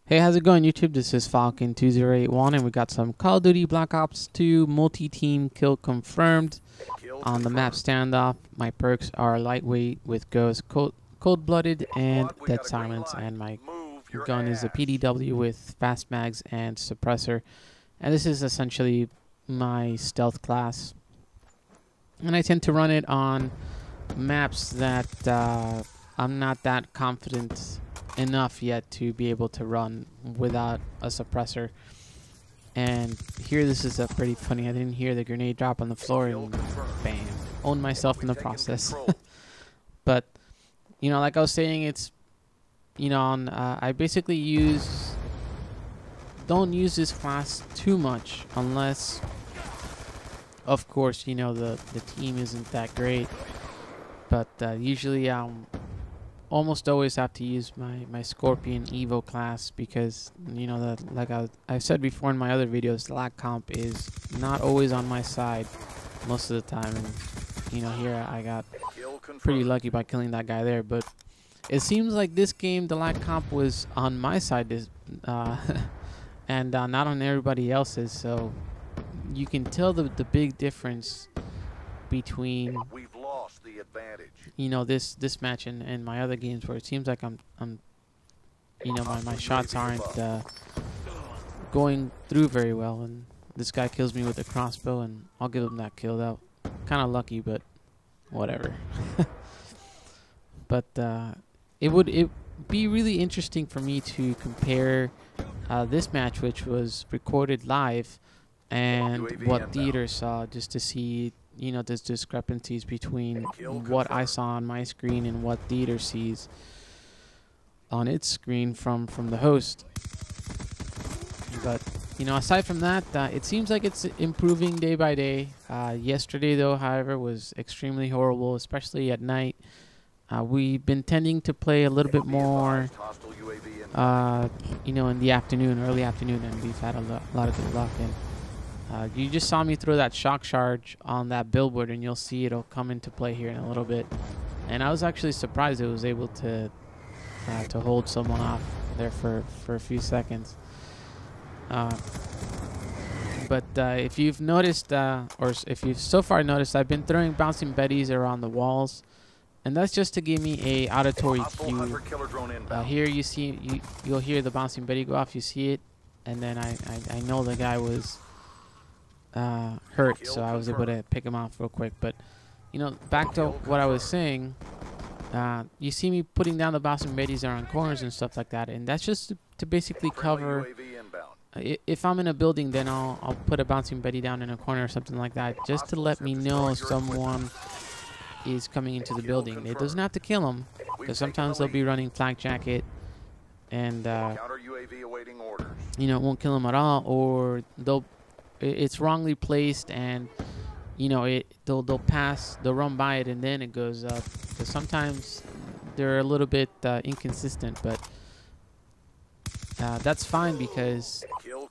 Hey, how's it going, YouTube? This is Falcon2081, and we got some Call of Duty Black Ops 2 multi-team kill confirmed on the map standoff. My perks are lightweight with Ghost, cold-blooded, and dead silence, and my gun is a PDW with fast mags and suppressor. And this is essentially my stealth class. And I tend to run it on maps that I'm not that confident enough yet to be able to run without a suppressor. And here, this is a pretty funny. I didn't hear the grenade drop on the floor, and bam, owned myself in the process. But you know, like I was saying, it's on I basically don't use this class too much unless, of course, the team isn't that great. But usually almost always have to use my Scorpion Evo class because like I've said before in my other videos, the lag comp is not always on my side most of the time, and here I got pretty lucky by killing that guy there. But it seems like this game the lag comp was on my side and not on everybody else's, so you can tell the big difference between this match and my other games, where it seems like I'm my shots aren't going through very well, and this guy kills me with a crossbow, and I'll give him that kill. That kind of lucky, but whatever. But it would be really interesting for me to compare this match, which was recorded live, and what theater saw, just to see there's discrepancies between what I saw on my screen and what theater sees on its screen from the host. But aside from that, it seems like it's improving day by day. Yesterday, though, however, was extremely horrible, especially at night. We've been tending to play a little bit more in the afternoon, early afternoon, and we've had a lot of good luck. And you just saw me throw that shock charge on that billboard, and you'll see it'll come into play here in a little bit. And I was actually surprised it was able to hold someone off there for a few seconds. But if you've noticed, or if you've so far noticed, I've been throwing bouncing betties around the walls, and that's just to give me a auditory cue. Here you'll hear the bouncing betty go off. You see it, and then I know the guy was hurt, so I was able to pick him off real quick. But back to what I was saying, you see me putting down the bouncing betties around corners and stuff like that, and that's just to basically cover. If I'm in a building, then I'll put a bouncing betty down in a corner or something like that, just to let me know someone is coming into the building. It doesn't have to kill them, because sometimes they'll be running flak jacket, and it won't kill them at all, or it's wrongly placed, and they'll run by it, and then it goes up. Because sometimes they're a little bit inconsistent, but that's fine, because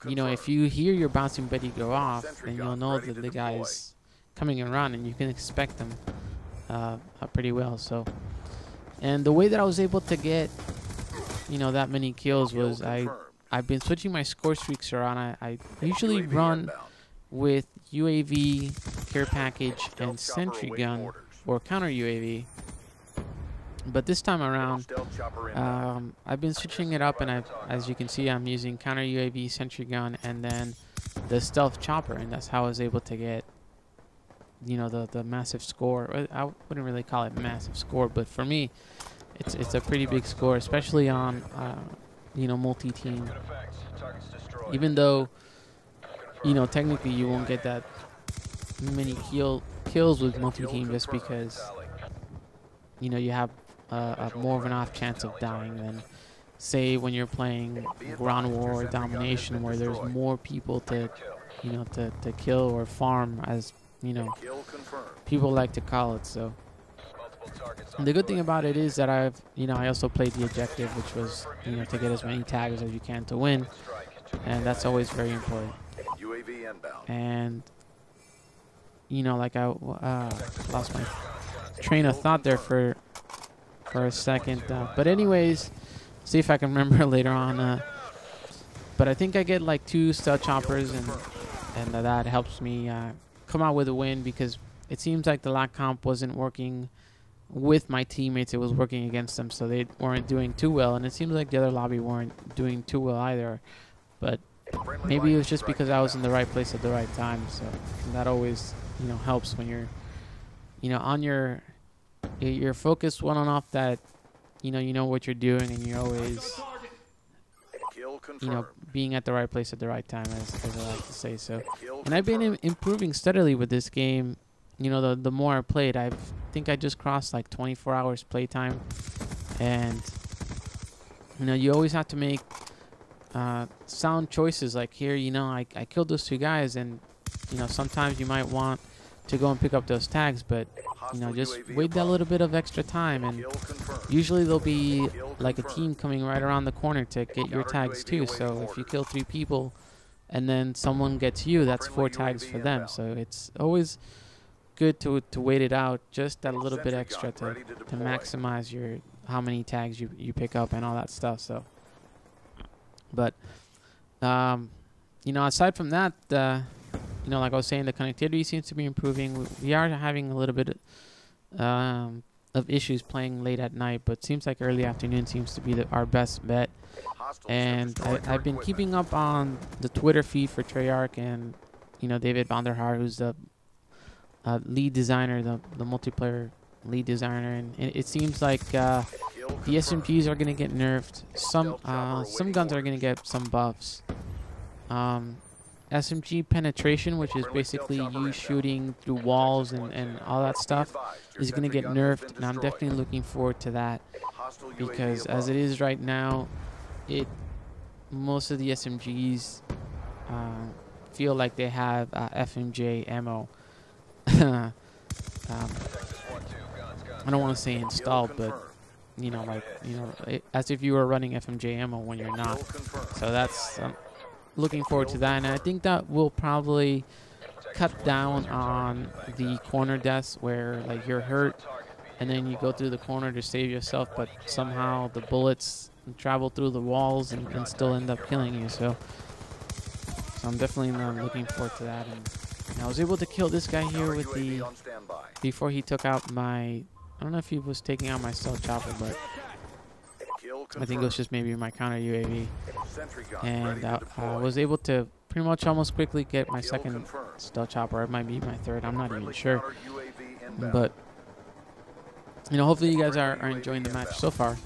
if you hear your bouncing betty go off, then you'll know that the guy is coming around, and you can expect them pretty well. So, and the way that I was able to get that many kills was I've been switching my score streaks around. I usually run with UAV, care package, and sentry gun, or counter UAV. But this time around, I've been switching it up, and as you can see, I'm using counter UAV, sentry gun, and then the stealth chopper, and that's how I was able to get the massive score. I wouldn't really call it massive score, but for me, it's a pretty big score, especially on multi-team. Even though technically you won't get that many kills with multi-team, just because you have a more of an off chance of dying than, say, when you're playing ground war or domination, where there's more people to kill or farm, as people like to call it. So the good thing about it is that I also played the objective, which was to get as many tags as you can to win, and that's always very important. And like I lost my train of thought there for a second, but anyways, see if I can remember later on. But I think I get like 2 stealth choppers, and that helps me come out with a win, because it seems like the lat comp wasn't working with my teammates. It was working against them, so they weren't doing too well. And it seems like the other lobby weren't doing too well either. But maybe it was just because I was in the right place at the right time. So that always, you know, helps when you're, you know, on your focused one on off, that you know what you're doing, and you're always, you know, being at the right place at the right time, as I like to say. So, and I've been improving steadily with this game. You know, the more I played, I think I just crossed like 24 hours playtime, and you know, you always have to make sound choices. Like here, you know, I killed those 2 guys, and you know, sometimes you might want to go and pick up those tags, but you know, just wait that little bit of extra time, and usually there'll be like a team coming right around the corner to get your tags too. So if you kill 3 people and then someone gets you, that's 4 tags for them. So it's always good to wait it out just that little bit extra to maximize your how many tags you pick up and all that stuff. So, but you know, aside from that, you know, like I was saying, the connectivity seems to be improving. We are having a little bit of issues playing late at night, but seems like early afternoon seems to be our best bet. And I've been keeping up on the Twitter feed for Treyarch, and you know, David Vonderhaar, who's the lead designer, the multiplayer lead designer, and it seems like the SMGs are gonna get nerfed. Some guns are gonna get some buffs. SMG penetration, which is basically you shooting through walls and all that stuff, is going to get nerfed, and I'm definitely looking forward to that, because as it is right now, most of the SMGs feel like they have FMJ ammo. I don't want to say installed, but you know, like, you know, as if you were running FMJ ammo when you're not. So that's looking forward to that, and I think that will probably cut down on the corner deaths where like you're hurt and then you go through the corner to save yourself, but somehow the bullets travel through the walls and still end up killing you. So I'm definitely looking forward to that. And I was able to kill this guy here with before he took out my, I don't know if he was taking out my stealth chopper, but I think it was just maybe my counter UAV, and I was able to pretty much almost quickly get my 2nd stealth chopper. It might be my 3rd, I'm not even sure. But you know, hopefully you guys are enjoying the match so far,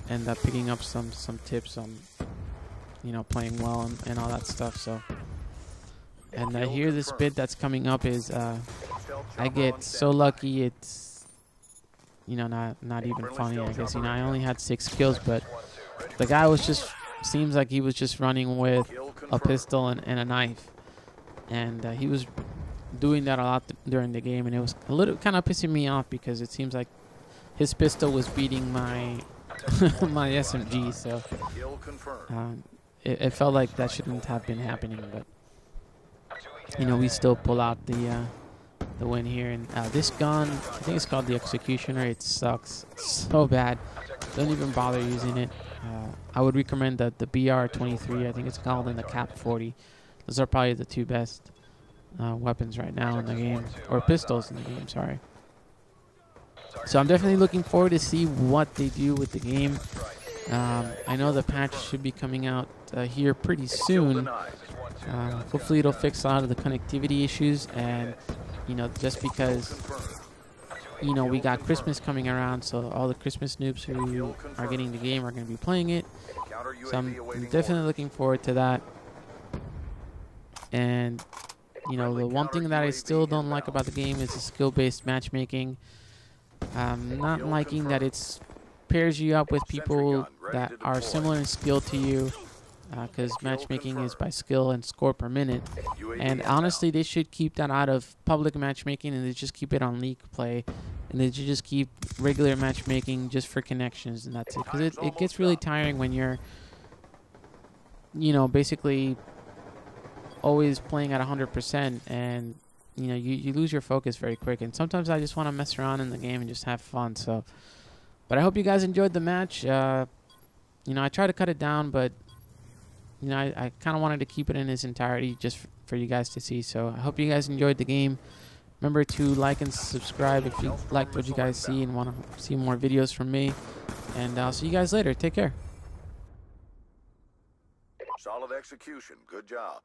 and picking up some tips on, you know, playing well and all that stuff. So, and here this bit that's coming up is I get so lucky, it's, you know, not even funny, I guess. You know, I only had 6 kills, but the guy was just, seems like he was just running with a pistol and a knife, and he was doing that a lot during the game, and it was a little kind of pissing me off, because it seems like his pistol was beating my my SMG. So it felt like that shouldn't have been happening, but you know, we still pull out the win here. And this gun, I think it's called the Executioner. It sucks so bad. Don't even bother using it. I would recommend the BR-23, I think it's called, and the Cap-40. Those are probably the 2 best weapons right now in the game, or pistols in the game, sorry. So I'm definitely looking forward to see what they do with the game. I know the patch should be coming out here pretty soon. Hopefully it'll fix a lot of the connectivity issues, and you know, just because, you know, we got Christmas coming around, so all the Christmas noobs who are getting the game are going to be playing it. So I'm definitely looking forward to that. And you know, the one thing that I still don't like about the game is the skill-based matchmaking. Not liking that it pairs you up with people that are similar in skill to you, because matchmaking is by skill and score per minute. And honestly, they should keep that out of public matchmaking, and they just keep it on league play, and they should just keep regular matchmaking just for connections, and that's it. Because it gets really tiring when you're, you know, basically always playing at 100%, and you know, you lose your focus very quick. And sometimes I just want to mess around in the game and just have fun. So, but I hope you guys enjoyed the match. You know, I try to cut it down, but you know, I kind of wanted to keep it in its entirety just for you guys to see. So I hope you guys enjoyed the game. Remember to like and subscribe if you liked what you guys see and want to see more videos from me. And I'll see you guys later. Take care. Solid execution. Good job.